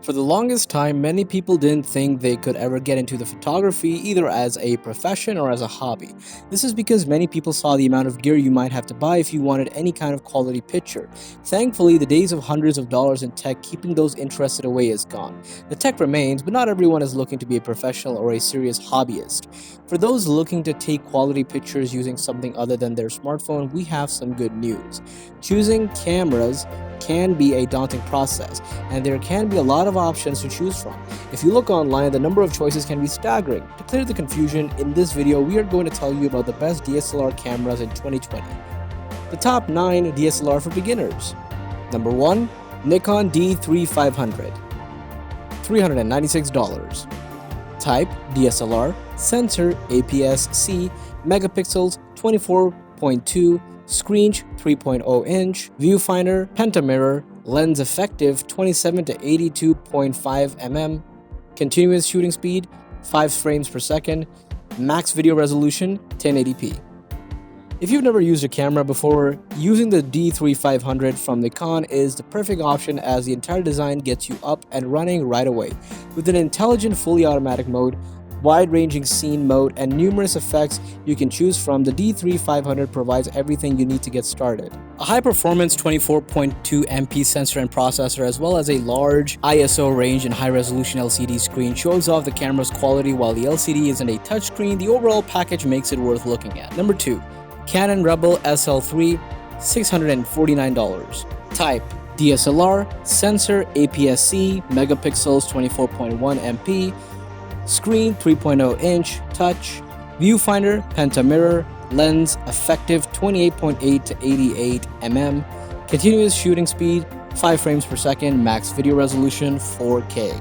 For the longest time, many people didn't think they could ever get into the photography either as a profession or as a hobby. This is because many people saw the amount of gear you might have to buy if you wanted any kind of quality picture. Thankfully, the days of hundreds of dollars in tech keeping those interested away is gone. The tech remains, but not everyone is looking to be a professional or a serious hobbyist. For those looking to take quality pictures using something other than their smartphone, we have some good news. Choosing cameras can be a daunting process, and there can be a lot of options to choose from. If you look online, the number of choices can be staggering. To clear the confusion, in this video we are going to tell you about the best DSLR cameras in 2020. The top 9 DSLR for beginners. Number 1. Nikon D3500, $396. Type DSLR, sensor APS-C, megapixels 24.2, screen 3.0 inch, viewfinder, pentamirror, lens effective 27 to 82.5 mm, continuous shooting speed 5 frames per second, max video resolution 1080p. If you've never used a camera before, using the D3500 from Nikon is the perfect option as the entire design gets you up and running right away. With an intelligent fully automatic mode, wide-ranging scene mode, and numerous effects you can choose from, the D3500 provides everything you need to get started. A high-performance 24.2 MP sensor and processor, as well as a large ISO range and high-resolution LCD screen shows off the camera's quality. While the LCD isn't a touchscreen, the overall package makes it worth looking at. Number 2. Canon Rebel SL3, $649. Type DSLR, sensor APS-C, megapixels 24.1 MP, screen 3.0 inch, touch, viewfinder, pentamirror, lens effective 28.8 to 88 mm, continuous shooting speed 5 frames per second, max video resolution 4K.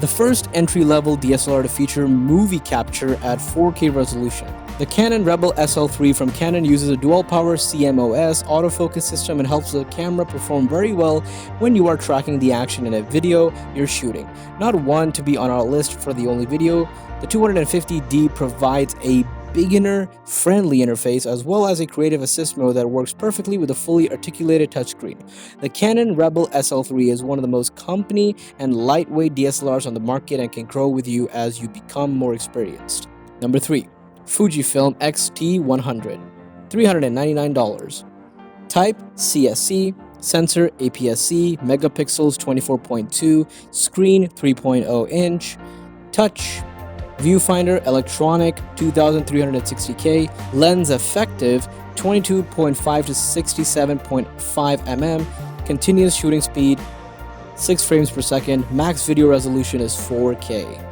The first entry-level DSLR to feature movie capture at 4K resolution. The Canon Rebel SL3 from Canon uses a dual-power CMOS autofocus system and helps the camera perform very well when you are tracking the action in a video you're shooting. Not one to be on our list for the only video, the 250D provides a beginner-friendly interface as well as a creative assist mode that works perfectly with a fully articulated touchscreen. The Canon Rebel SL3 is one of the most company and lightweight DSLRs on the market and can grow with you as you become more experienced. Number 3. Fujifilm XT100, $399. Type CSC, sensor APS-C, megapixels 24.2, screen 3.0 inch, touch, viewfinder electronic 2360K, lens effective 22.5 to 67.5 mm, continuous shooting speed 6 frames per second, max video resolution is 4K.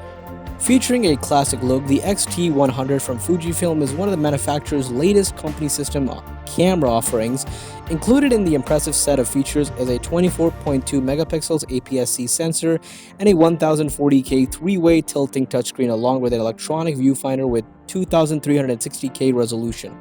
Featuring a classic look, the XT100 from Fujifilm is one of the manufacturer's latest company system camera offerings. Included in the impressive set of features is a 24.2 megapixels APS-C sensor and a 1040K 3-way tilting touchscreen along with an electronic viewfinder with 2360K resolution.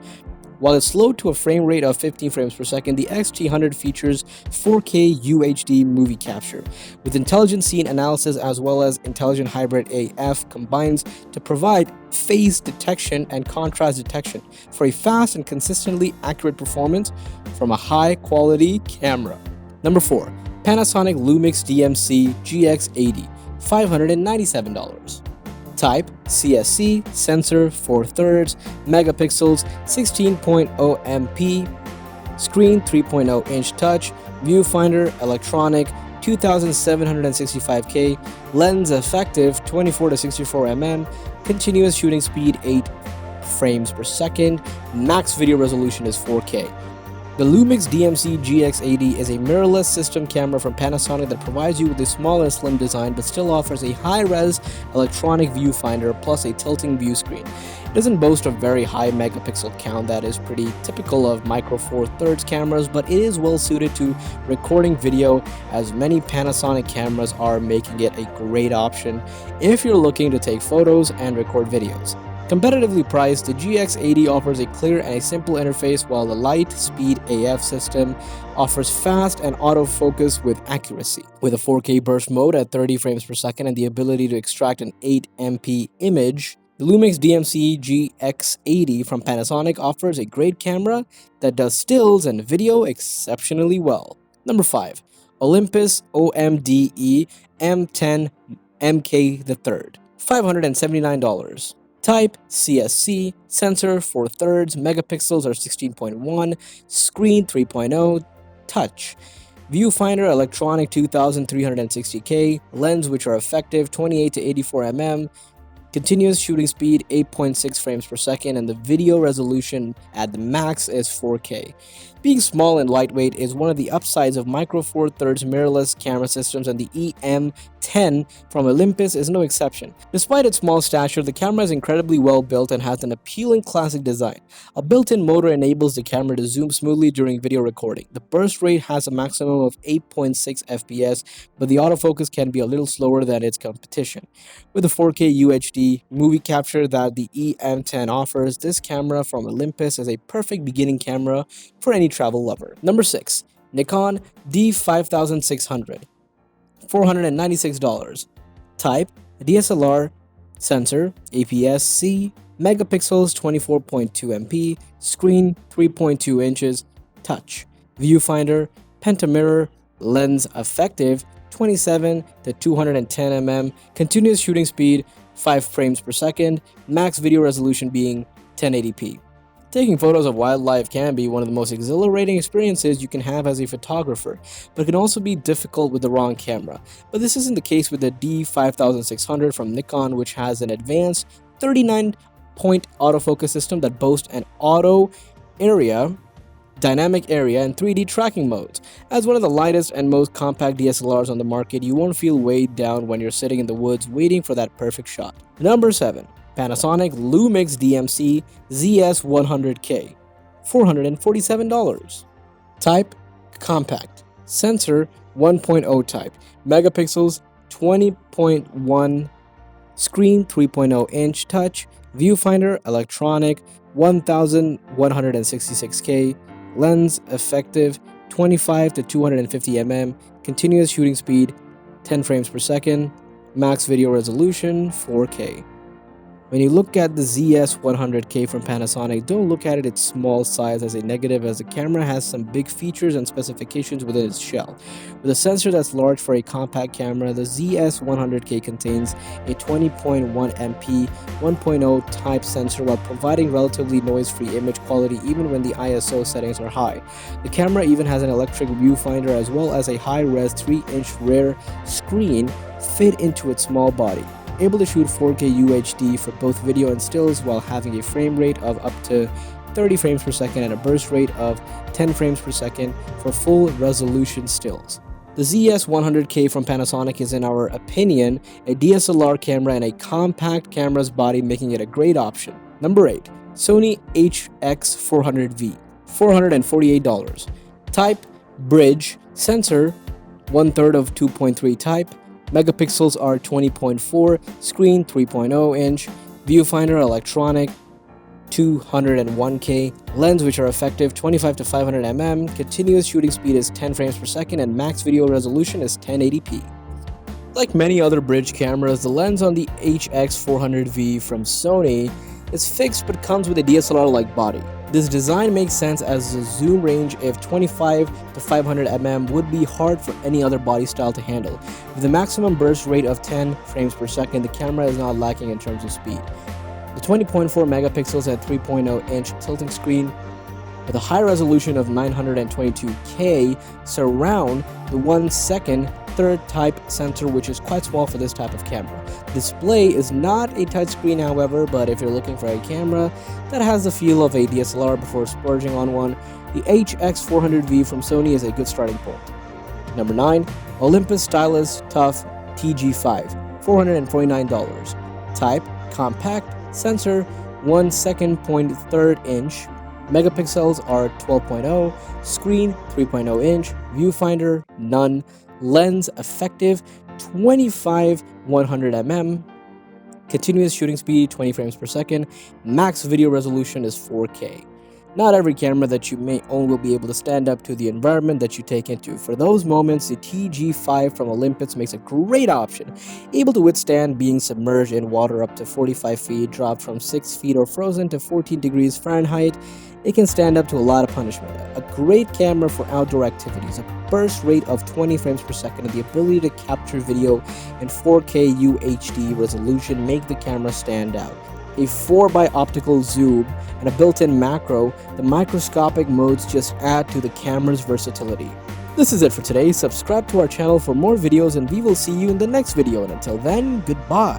While it's slowed to a frame rate of 15 frames per second, the XT100 features 4K UHD movie capture, with intelligent scene analysis as well as intelligent hybrid AF combines to provide phase detection and contrast detection for a fast and consistently accurate performance from a high-quality camera. Number 4. Panasonic Lumix DMC GX80, $597. Type CSC, sensor 4/3, megapixels 16.0 MP, screen 3.0 inch touch, viewfinder electronic 2765K, lens effective 24 to 64 mm, continuous shooting speed 8 frames per second, max video resolution is 4K. The Lumix DMC GX80 is a mirrorless system camera from Panasonic that provides you with a small and slim design but still offers a high-res electronic viewfinder plus a tilting view screen. It doesn't boast a very high megapixel count that is pretty typical of micro 4/3 cameras, but it is well suited to recording video as many Panasonic cameras are, making it a great option if you're looking to take photos and record videos. Competitively priced, the GX80 offers a clear and a simple interface while the Lightspeed AF system offers fast and autofocus with accuracy. With a 4K burst mode at 30 frames per second and the ability to extract an 8 MP image, the Lumix DMC GX80 from Panasonic offers a great camera that does stills and video exceptionally well. Number 5. Olympus OMDE M10 MK III, $579. Type CSC, sensor 4 thirds, megapixels are 16.1, screen 3.0, touch. Viewfinder electronic 2360K, lens which are effective 28 to 84 mm, continuous shooting speed 8.6 frames per second, and the video resolution at the max is 4K. Being small and lightweight is one of the upsides of Micro Four Thirds mirrorless camera systems, and the EM10 from Olympus is no exception. Despite its small stature, the camera is incredibly well built and has an appealing classic design. A built-in motor enables the camera to zoom smoothly during video recording. The burst rate has a maximum of 8.6 fps, but the autofocus can be a little slower than its competition. With the 4K UHD movie capture that the EM10 offers, this camera from Olympus is a perfect beginning camera for any travel lover. Number 6. Nikon D5600, $496. Type DSLR, sensor APS-C, megapixels 24.2 MP, screen 3.2 inches, touch. Viewfinder pentamirror, lens effective 27 to 210 mm, continuous shooting speed 5 frames per second, max video resolution being 1080p. Taking photos of wildlife can be one of the most exhilarating experiences you can have as a photographer, but it can also be difficult with the wrong camera. But this isn't the case with the D5600 from Nikon, which has an advanced 39-point autofocus system that boasts an auto area, dynamic area, and 3D tracking modes. As one of the lightest and most compact DSLRs on the market, you won't feel weighed down when you're sitting in the woods waiting for that perfect shot. Number 7. Panasonic Lumix DMC ZS100K, $447. Type compact, sensor 1.0 type, megapixels 20.1, screen 3.0 inch, touch. Viewfinder electronic 1166K, lens effective 25 to 250 mm, continuous shooting speed 10 frames per second, max video resolution 4K. When you look at the ZS100K from Panasonic, don't look at its small size as a negative, as the camera has some big features and specifications within its shell. With a sensor that's large for a compact camera, the ZS100K contains a 20.1 MP 1.0 type sensor while providing relatively noise-free image quality even when the ISO settings are high. The camera even has an electric viewfinder as well as a high-res 3-inch rear screen fit into its small body, able to shoot 4K UHD for both video and stills while having a frame rate of up to 30 frames per second and a burst rate of 10 frames per second for full resolution stills. The ZS100K from Panasonic is, in our opinion, a DSLR camera and a compact camera's body, making it a great option. Number 8. Sony HX400V, $448. Type bridge, sensor 1/3 of 2.3 type, megapixels are 20.4, screen 3.0 inch, viewfinder electronic 201K, lens which are effective 25 to 500 mm, continuous shooting speed is 10 frames per second, and max video resolution is 1080p. Like many other bridge cameras, the lens on the HX400V from Sony is fixed but comes with a DSLR-like body. This design makes sense as the zoom range of 25 to 500 mm would be hard for any other body style to handle. With a maximum burst rate of 10 frames per second, the camera is not lacking in terms of speed. The 20.4 megapixels and 3.0 inch tilting screen with a high resolution of 922K surround the 1/2 third type sensor, which is quite small for this type of camera. Display is not a touchscreen, however, but if you're looking for a camera that has the feel of a DSLR before splurging on one, the HX400V from Sony is a good starting point. Number 9. Olympus Stylus Tough TG5, $449. Type compact, sensor 1/2.3 inch, megapixels are 12.0, screen 3.0 inch, viewfinder none, lens effective 25 100 mm, continuous shooting speed 20 frames per second, max video resolution is 4K. Not every camera that you may own will be able to stand up to the environment that you take into. For those moments, the TG5 from Olympus makes a great option, able to withstand being submerged in water up to 45 feet, dropped from 6 feet or frozen to 14 degrees Fahrenheit, it can stand up to a lot of punishment. A great camera for outdoor activities, a burst rate of 20 frames per second, and the ability to capture video in 4K UHD resolution make the camera stand out. A 4x optical zoom and a built-in macro, the microscopic modes just add to the camera's versatility. This is it for today. Subscribe to our channel for more videos and we will see you in the next video, and until then, goodbye.